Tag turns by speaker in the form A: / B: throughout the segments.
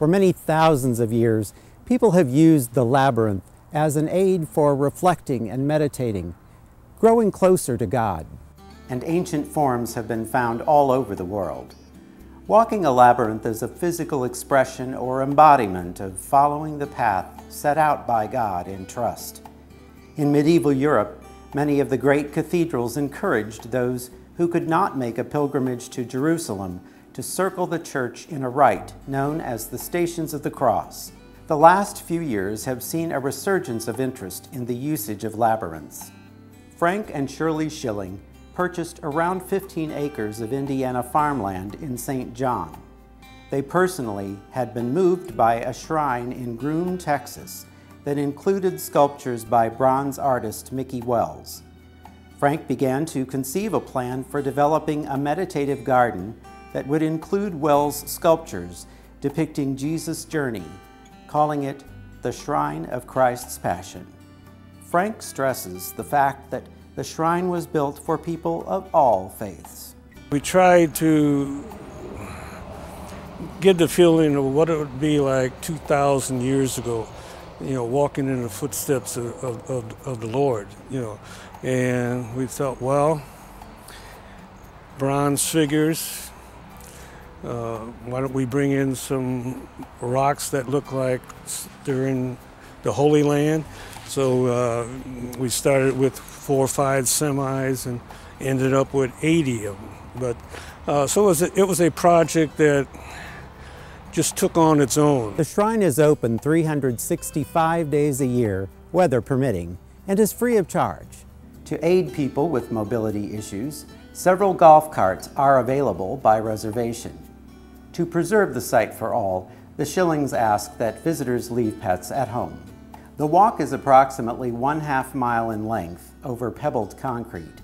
A: For many thousands of years, people have used the labyrinth as an aid for reflecting and meditating, growing closer to God. And ancient forms have been found all over the world. Walking a labyrinth is a physical expression or embodiment of following the path set out by God in trust. In medieval Europe, many of the great cathedrals encouraged those who could not make a pilgrimage to Jerusalem to circle the church in a rite known as the Stations of the Cross. The last few years have seen a resurgence of interest in the usage of labyrinths. Frank and Shirley Schilling purchased around 15 acres of Indiana farmland in St. John. They personally had been moved by a shrine in Groom, Texas that included sculptures by bronze artist Mickey Wells. Frank began to conceive a plan for developing a meditative garden that would include Wells' sculptures depicting Jesus' journey, calling it the Shrine of Christ's Passion. Frank stresses the fact that the shrine was built for people of all faiths.
B: We tried to get the feeling of what it would be like 2,000 years ago, walking in the footsteps of the Lord, And we thought, well, bronze figures, why don't we bring in some rocks that look like they're in the Holy Land? So we started with 4 or 5 semis and ended up with 80 of them. But so it was a project that just took on its own.
A: The shrine is open 365 days a year, weather permitting, and is free of charge. To aid people with mobility issues, several golf carts are available by reservation. To preserve the site for all, the Schillings ask that visitors leave pets at home. The walk is approximately 1/2 mile in length over pebbled concrete.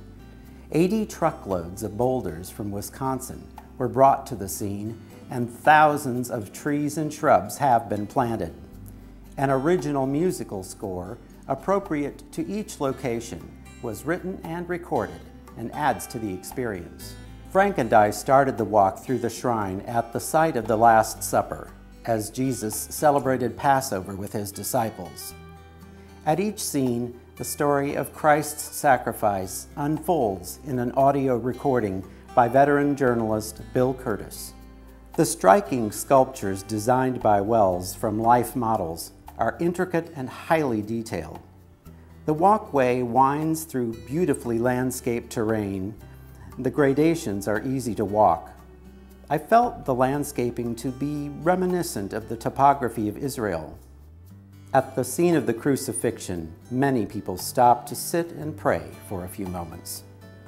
A: 80 truckloads of boulders from Wisconsin were brought to the scene, and thousands of trees and shrubs have been planted. An original musical score, appropriate to each location, was written and recorded and adds to the experience. Frank and I started the walk through the shrine at the site of the Last Supper, as Jesus celebrated Passover with his disciples. At each scene, the story of Christ's sacrifice unfolds in an audio recording by veteran journalist Bill Curtis. The striking sculptures designed by Wells from life models are intricate and highly detailed. The walkway winds through beautifully landscaped terrain. The gradations are easy to walk. I felt the landscaping to be reminiscent of the topography of Israel. At the scene of the crucifixion, many people stopped to sit and pray for a few moments.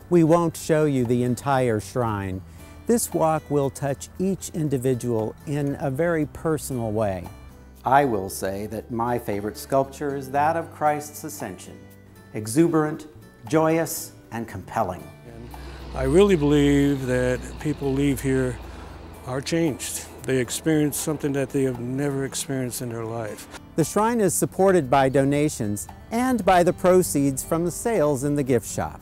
A: We won't show you the entire shrine. This walk will touch each individual in a very personal way. I will say that my favorite sculpture is that of Christ's Ascension, exuberant, joyous, and compelling.
B: I really believe that people leave here are changed. They experience something that they have never experienced in their life.
A: The shrine is supported by donations and by the proceeds from the sales in the gift shop.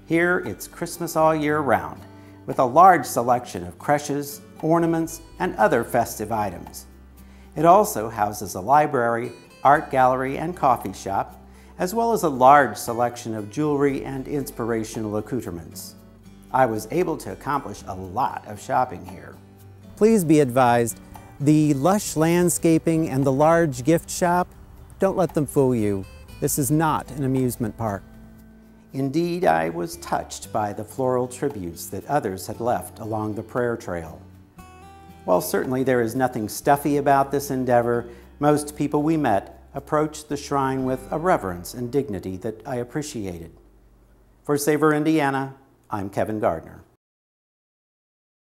A: Here, it's Christmas all year round, with a large selection of creches, ornaments, and other festive items. It also houses a library, art gallery, and coffee shop, as well as a large selection of jewelry and inspirational accoutrements. I was able to accomplish a lot of shopping here. Please be advised, the lush landscaping and the large gift shop, don't let them fool you. This is not an amusement park. Indeed, I was touched by the floral tributes that others had left along the prayer trail. While certainly there is nothing stuffy about this endeavor, most people we met approached the shrine with a reverence and dignity that I appreciated. For SAVOR Indiana, I'm Kevin Gardner.